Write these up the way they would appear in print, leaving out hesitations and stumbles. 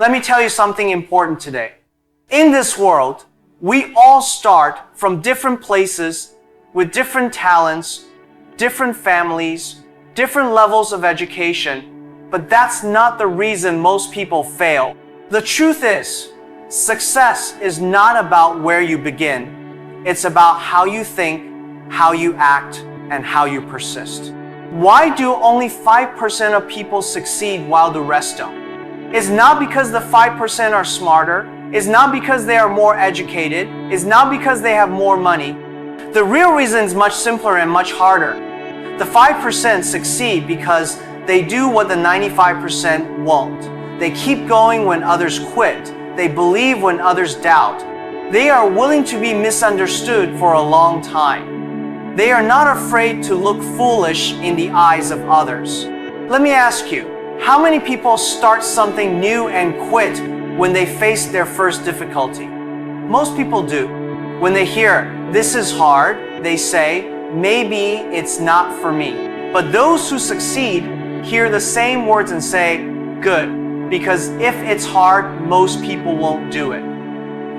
Let me tell you something important today. In this world, we all start from different places with different talents, different families, different levels of education, but that's not the reason most people fail. The truth is, success is not about where you begin. It's about how you think, how you act, and how you persist. Why do only 5% of people succeed while the rest don't? It's not because the 5% are smarter. It's not because they are more educated. It's not because they have more money. The real reason is much simpler and much harder. The 5% succeed because they do what the 95% won't. They keep going when others quit. They believe when others doubt. They are willing to be misunderstood for a long time. They are not afraid to look foolish in the eyes of others. Let me ask you, how many people start something new and quit when they face their first difficulty? Most people do. When they hear, "This is hard," they say, "Maybe it's not for me." But those who succeed hear the same words and say, "Good, because if it's hard, most people won't do it."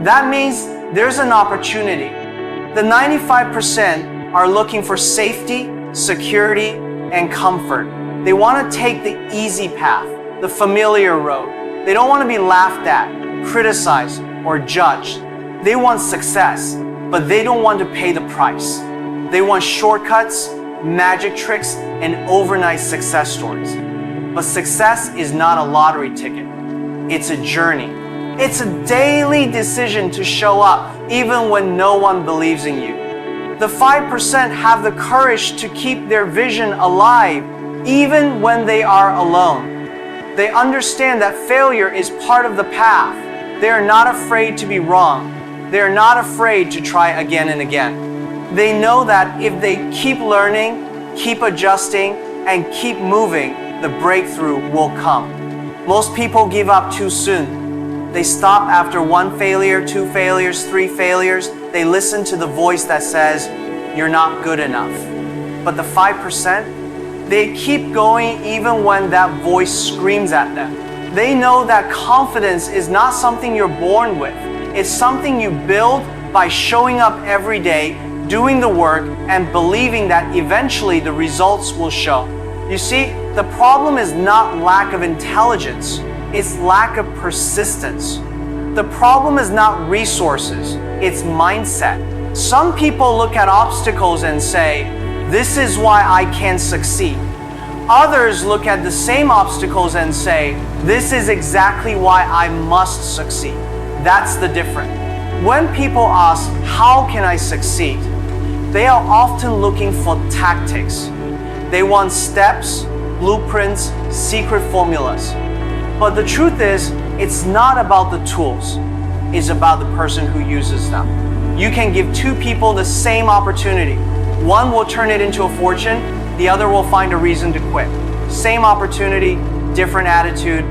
That means there's an opportunity. The 95% are looking for safety, security, and comfort. They want to take the easy path, the familiar road. They don't want to be laughed at, criticized, or judged. They want success, but they don't want to pay the price. They want shortcuts, magic tricks, and overnight success stories. But success is not a lottery ticket. It's a journey. It's a daily decision to show up even when no one believes in you. The 5% have the courage to keep their vision alive even when they are alone. They understand that failure is part of the path. They are not afraid to be wrong. They are not afraid to try again and again. They know that if they keep learning, keep adjusting, and keep moving, the breakthrough will come. Most people give up too soon. They stop after 1 failure, 2 failures, 3 failures. They listen to the voice that says, "You're not good enough." But the 5%, they keep going even when that voice screams at them. They know that confidence is not something you're born with. It's something you build by showing up every day, doing the work, and believing that eventually the results will show. You see, the problem is not lack of intelligence, it's lack of persistence. The problem is not resources, it's mindset. Some people look at obstacles and say, "This is why I can't succeed." Others look at the same obstacles and say, "This is exactly why I must succeed." That's the difference. When people ask, "How can I succeed?" they are often looking for tactics. They want steps, blueprints, secret formulas. But the truth is, it's not about the tools. It's about the person who uses them. You can give 2 people the same opportunity. One will turn it into a fortune, the other will find a reason to quit. Same opportunity, different attitude.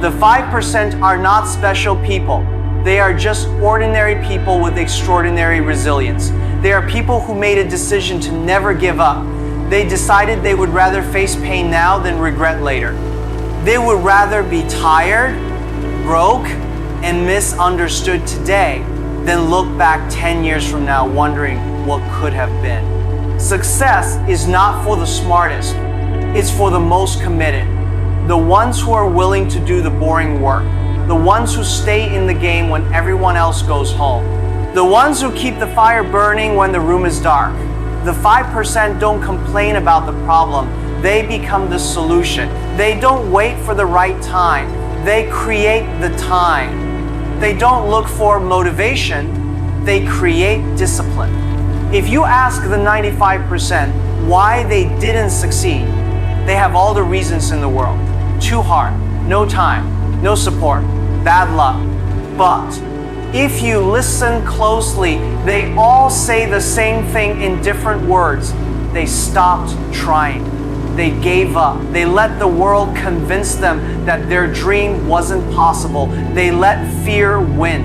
The 5% are not special people. They are just ordinary people with extraordinary resilience. They are people who made a decision to never give up. They decided they would rather face pain now than regret later. They would rather be tired, broke, and misunderstood today than look back 10 years from now wondering what could have been. Success is not for the smartest. It's for the most committed. The ones who are willing to do the boring work. The ones who stay in the game when everyone else goes home. The ones who keep the fire burning when the room is dark. The 5% don't complain about the problem. They become the solution. They don't wait for the right time. They create the time. They don't look for motivation. They create discipline. If you ask the 95% why they didn't succeed, they have all the reasons in the world. Too hard, no time, no support, bad luck. But if you listen closely, they all say the same thing in different words. They stopped trying. They gave up. They let the world convince them that their dream wasn't possible. They let fear win.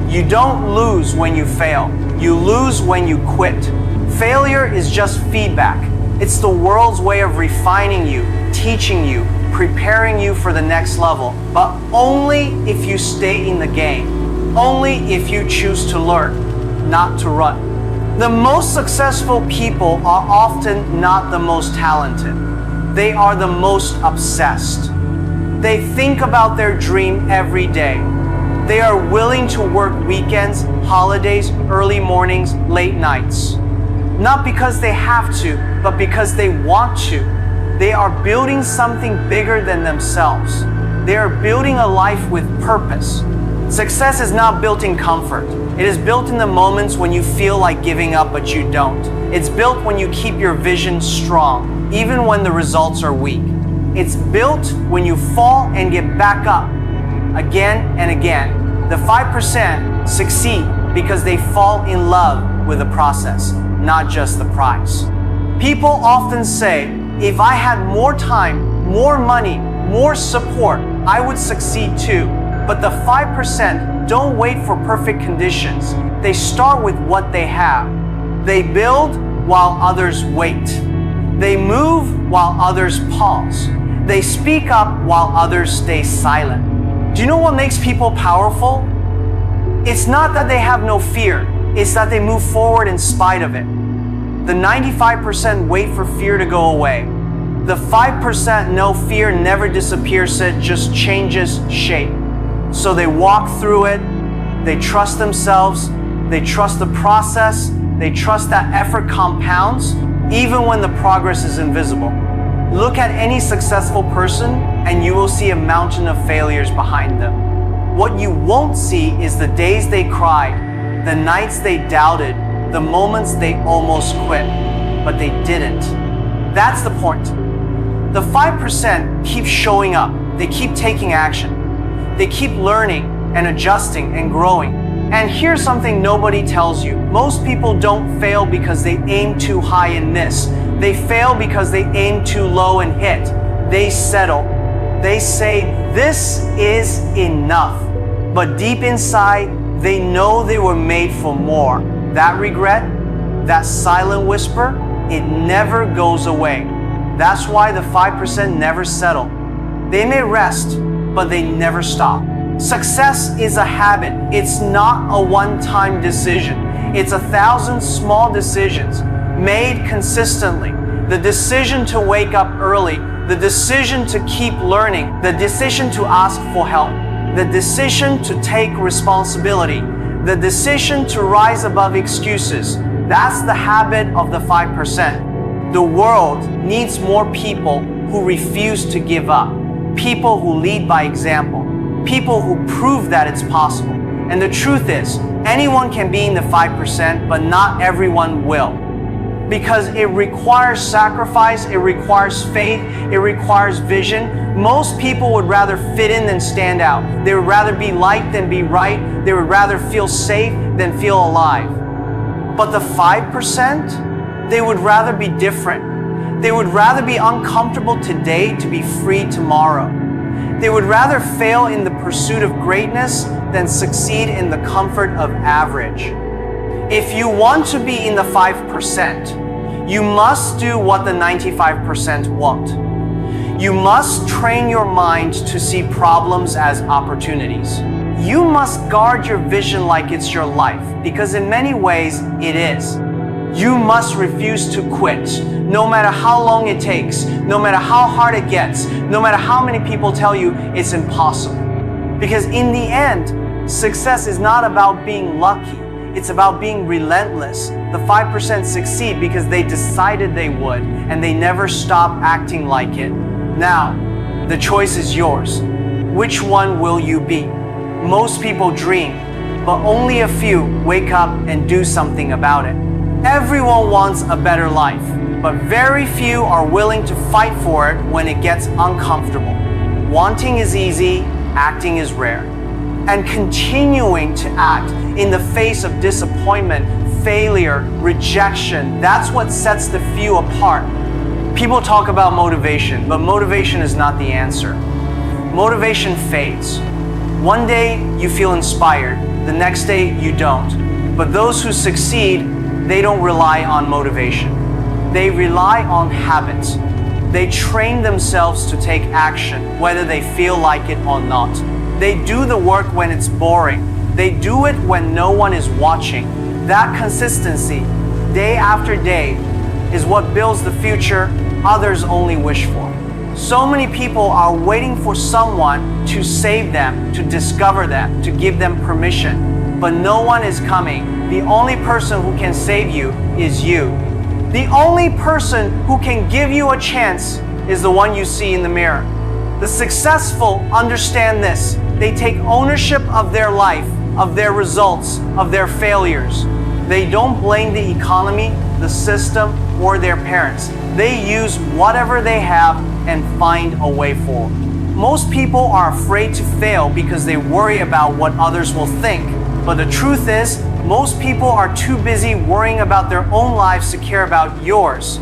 You don't lose when you fail. You lose when you quit. Failure is just feedback. It's the world's way of refining you, teaching you, preparing you for the next level, but only if you stay in the game, only if you choose to learn, not to run. The most successful people are often not the most talented. They are the most obsessed. They think about their dream every day. They are willing to work weekends, holidays, early mornings, late nights. Not because they have to, but because they want to. They are building something bigger than themselves. They are building a life with purpose. Success is not built in comfort. It is built in the moments when you feel like giving up but you don't. It's built when you keep your vision strong, even when the results are weak. It's built when you fall and get back up again and again. The 5% succeed because they fall in love with the process, not just the prize. People often say, if I had more time, more money, more support, I would succeed too. But the 5% don't wait for perfect conditions. They start with what they have. They build while others wait. They move while others pause. They speak up while others stay silent. Do you know what makes people powerful? It's not that they have no fear. It's that they move forward in spite of it. The 95% wait for fear to go away. The 5% know fear never disappears, it just changes shape. So they walk through it, they trust themselves, they trust the process, they trust that effort compounds, even when the progress is invisible. Look at any successful person and you will see a mountain of failures behind them. What you won't see is the days they cried, the nights they doubted, the moments they almost quit, but they didn't. That's the point. The 5% keep showing up, they keep taking action. They keep learning and adjusting and growing. And here's something nobody tells you. Most people don't fail because they aim too high and miss. They fail because they aim too low and hit. They settle. They say, this is enough. But deep inside, they know they were made for more. That regret, that silent whisper, it never goes away. That's why the 5% never settle. They may rest, but they never stop. Success is a habit. It's not a one-time decision. It's 1,000 small decisions made consistently. The decision to wake up early, the decision to keep learning, the decision to ask for help, the decision to take responsibility, the decision to rise above excuses. That's the habit of the 5%. The world needs more people who refuse to give up. People who lead by example. People who prove that it's possible. And the truth is, anyone can be in the 5%, but not everyone will. Because it requires sacrifice, it requires faith, it requires vision. Most people would rather fit in than stand out. They would rather be liked than be right. They would rather feel safe than feel alive. But the 5%, they would rather be different. They would rather be uncomfortable today to be free tomorrow. They would rather fail in the pursuit of greatness than succeed in the comfort of average. If you want to be in the 5%, you must do what the 95% won't. You must train your mind to see problems as opportunities. You must guard your vision like it's your life, because in many ways it is. You must refuse to quit, no matter how long it takes, no matter how hard it gets, no matter how many people tell you it's impossible. Because in the end, success is not about being lucky, it's about being relentless. The 5% succeed because they decided they would, and they never stop acting like it. Now, the choice is yours. Which one will you be? Most people dream, but only a few wake up and do something about it. Everyone wants a better life, but very few are willing to fight for it when it gets uncomfortable. Wanting is easy, acting is rare. And continuing to act in the face of disappointment, failure, rejection, that's what sets the few apart. People talk about motivation, but motivation is not the answer. Motivation fades. One day you feel inspired, the next day you don't. But those who succeed, they don't rely on motivation. They rely on habits. They train themselves to take action, whether they feel like it or not. They do the work when it's boring. They do it when no one is watching. That consistency, day after day, is what builds the future others only wish for. So many people are waiting for someone to save them, to discover them, to give them permission. But no one is coming. The only person who can save you is you. The only person who can give you a chance is the one you see in the mirror. The successful understand this. They take ownership of their life, of their results, of their failures. They don't blame the economy, the system, or their parents. They use whatever they have and find a way forward. Most people are afraid to fail because they worry about what others will think. But the truth is, most people are too busy worrying about their own lives to care about yours.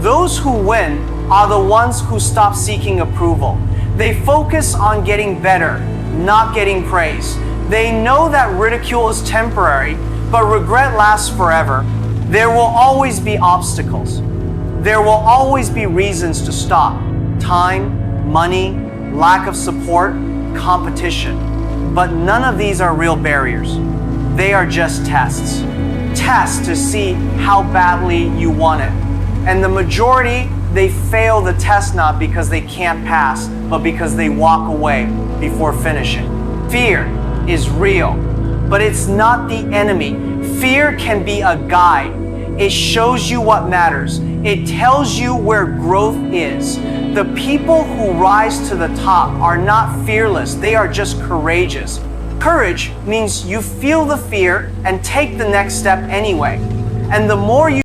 Those who win are the ones who stop seeking approval. They focus on getting better, not getting praise. They know that ridicule is temporary, but regret lasts forever. There will always be obstacles. There will always be reasons to stop. Time, money, lack of support, competition. But none of these are real barriers. They are just tests. Tests to see how badly you want it. And the majority, they fail the test not because they can't pass, but because they walk away before finishing. Fear is real, but it's not the enemy. Fear can be a guide. It shows you what matters. It tells you where growth is. The people who rise to the top are not fearless. They are just courageous. Courage means you feel the fear and take the next step anyway. And the more you